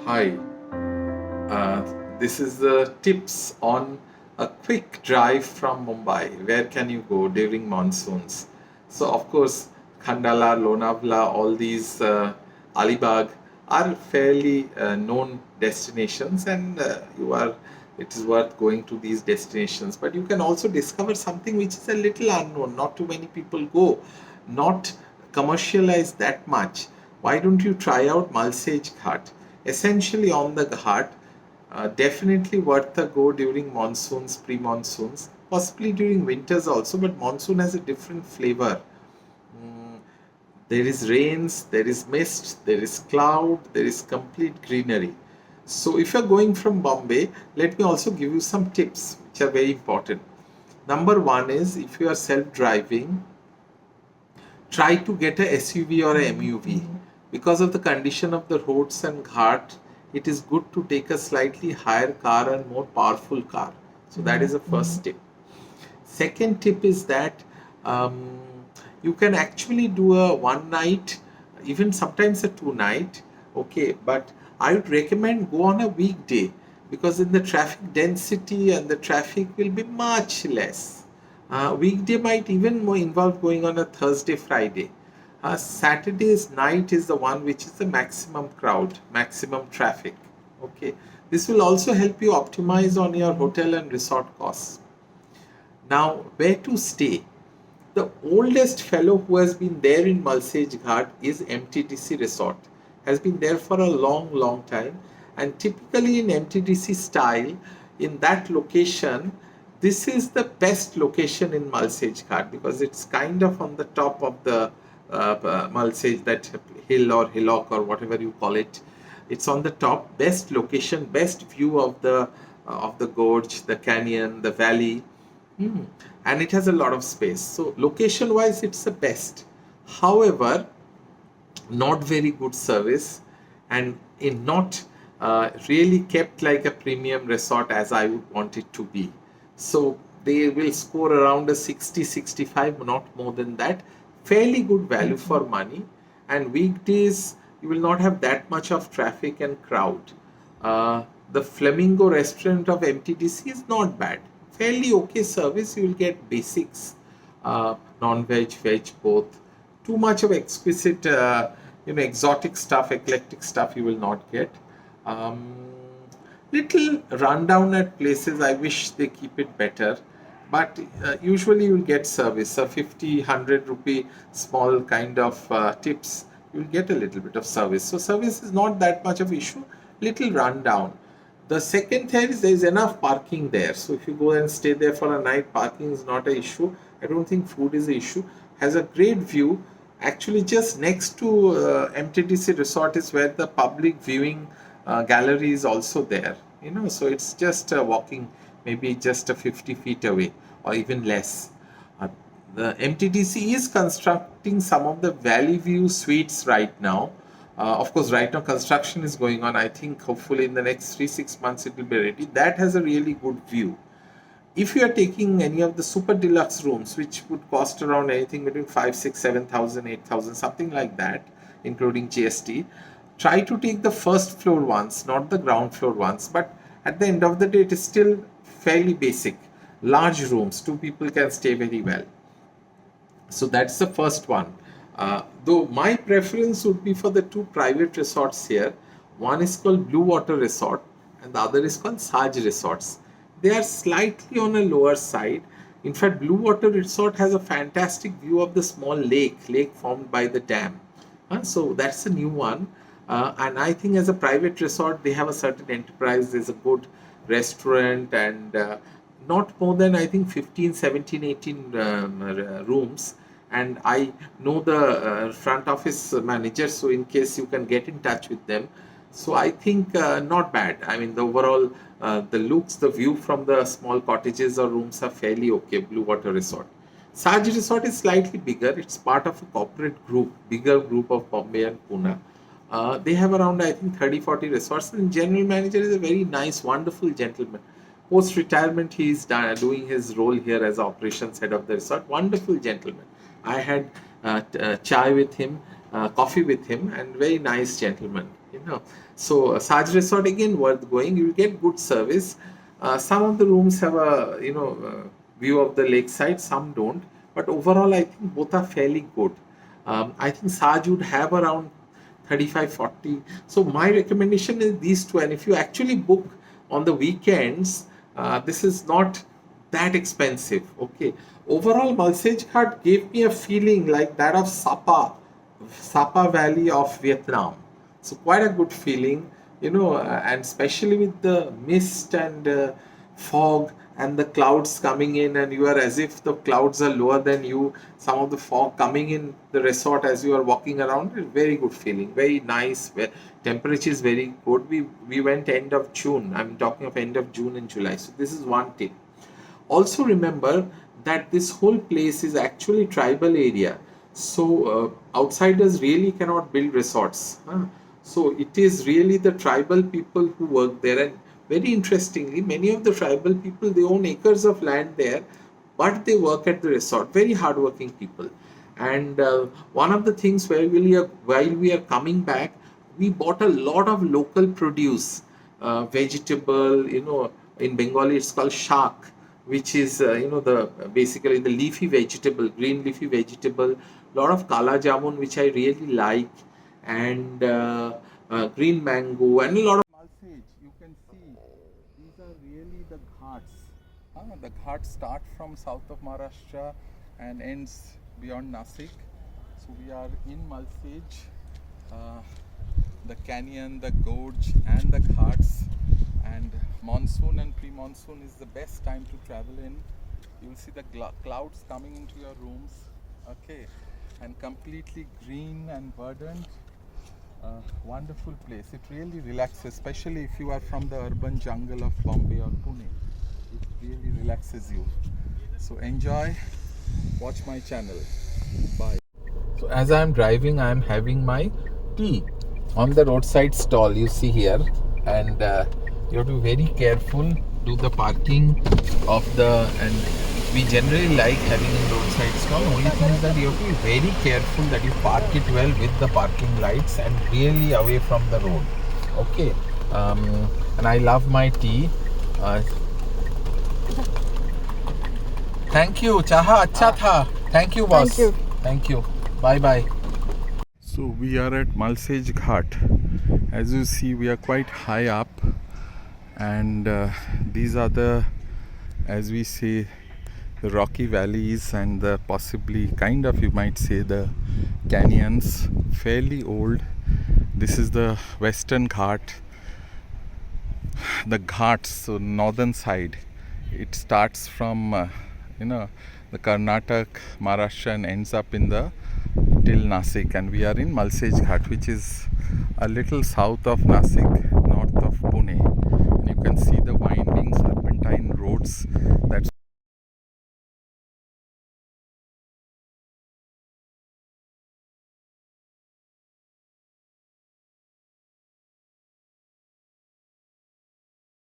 Hi, this is the tips on a quick drive from Mumbai. Where can you go during monsoons? So, of course, Khandala, Lonavala, all these Alibag are fairly known destinations, and it is worth going to these destinations. But you can also discover something which is a little unknown. Not too many people go, not commercialized that much. Why don't you try out Malshej Ghat? Essentially on the Ghat, definitely worth a go during monsoons, pre-monsoons, possibly during winters also, but monsoon has a different flavor. Mm, there is rains, there is mist, there is cloud, there is complete greenery. So if you're going from Bombay, let me also give you some tips which are very important. Number one is, if you are self-driving, try to get a SUV or a MUV. Because of the condition of the roads and ghat, it is good to take a slightly higher car and more powerful car. So that is the first tip. Second tip is that um, you can actually do a one night, even sometimes a two night. Okay, but I would recommend go on a weekday, because in the traffic density and the traffic will be much less. Weekday might even more involve going on a Thursday, Friday. Saturday's night is the one which is the maximum crowd, maximum traffic. Okay, this will also help you optimize on your hotel and resort costs. Now, where to stay? The oldest fellow who has been there in Malsej Ghat is MTDC Resort. Has been there for a long, long time. And typically in MTDC style, in that location, this is the best location in Malsej Ghat, because it's kind of on the top of the Malsej, that hill or hillock or whatever you call it. It's on the top, best location, best view of the gorge, the canyon, the valley. And it has a lot of space. So location wise, it's the best. However, not very good service, and in not really kept like a premium resort as I would want it to be. So they will score around a 60, 65, not more than that. Fairly good value for money. And weekdays, you will not have that much of traffic and crowd. The Flamingo restaurant of MTDC is not bad. Fairly okay service. You will get basics, non-veg, veg, both. Too much of exquisite, exotic stuff, eclectic stuff you will not get. Um, Little rundown at places. I wish they keep it better, but usually you'll get service. A 50, 100 rupee small kind of tips, you'll get a little bit of service. So service is not that much of issue. Little rundown. The second thing is there is enough parking there. So if you go and stay there for a night, parking is not an issue. I don't think food is an issue. Has a great view. Actually, just next to MTDC Resort is where the public viewing gallery is also there. So it's just walking, maybe just a 50 feet away or even less. The MTDC is constructing some of the Valley View suites right now. Of course, right now construction is going on. I think hopefully in the next 3-6 months it will be ready. That has a really good view. If you are taking any of the super deluxe rooms, which would cost around anything between 5, 6, 7,000, 8,000, something like that, including GST, try to take the first floor ones, not the ground floor ones. But at the end of the day, it is still fairly basic. Large rooms, 2 people can stay very well. So that's the first one. Though my preference would be for the 2 private resorts here. One is called Blue Water Resort and the other is called Saj Resorts. They are slightly on a lower side. In fact, Blue Water Resort has a fantastic view of the small lake formed by the dam. So that's a new one. And I think as a private resort, they have a certain enterprise. There's a good restaurant and not more than I think 15, 17, 18 rooms. And I know the front office manager, so in case you can get in touch with them. So I think not bad. I mean, the overall, the looks, the view from the small cottages or rooms are fairly okay. Blue Water Resort. Saj Resort is slightly bigger. It's part of a corporate group, bigger group of Bombay and Pune. They have around, I think, 30, 40 resorts. And general manager is a very nice, wonderful gentleman. Post retirement, he is doing his role here as operations head of the resort. Wonderful gentleman. I had chai with him coffee with him, and very nice gentleman, you know. So Saj Resort again worth going. You will get good service. Some of the rooms have a view of the lakeside, some don't. But overall, I think both are fairly good. I think Saj would have around 35, 40. So my recommendation is these two. And if you actually book on the weekends, this is not that expensive. Okay. Overall, Malsej Ghat gave me a feeling like that of Sapa Valley of Vietnam. So quite a good feeling, and especially with the mist and fog and the clouds coming in, and you are as if the clouds are lower than you. Some of the fog coming in the resort as you are walking around. Very good feeling, very nice. Temperature is very good. We went end of June. I'm talking of end of June and July. So this is one tip. Also remember that this whole place is actually tribal area. So outsiders really cannot build resorts. So it is really the tribal people who work there. And very interestingly, many of the tribal people, they own acres of land there, but they work at the resort. Very hardworking people. And one of the things while we are coming back, we bought a lot of local produce, vegetable. In Bengali it's called shak, which is the basically the leafy vegetable, green leafy vegetable. Lot of kala jamun, which I really like, and green mango, and a lot of Malsej. You can see these are really the ghats. The ghats start from south of Maharashtra and ends beyond Nasik. So we are in Malsej, the canyon, the gorge, and the ghats. And monsoon and pre-monsoon is the best time to travel in. You will see the clouds coming into your rooms, okay, and completely green and verdant. Wonderful place. It really relaxes, especially if you are from the urban jungle of Bombay or Pune. It really relaxes you. So enjoy, watch my channel. Bye. So as I am driving, I am having my tea on the roadside stall you see here, and you have to be very careful. Do the parking of and we generally like having a roadside stall. Only thing is that you have to be very careful that you park it well with the parking lights and really away from the road. Okay. And I love my tea. Thank you. Chaha acha tha. Thank you, boss. Thank you. Thank you. Bye bye. So we are at Malsej Ghat. As you see, we are quite high up, and these are the, as we say, the rocky valleys and the possibly kind of, you might say, the canyons, fairly old. This is the western Ghat, the Ghats, so northern side. It starts from the Karnataka, Maharashtra, and ends up in the till Nasik, and we are in Malsej Ghat, which is a little south of Nasik, north of Pune. And you can see the winding serpentine roads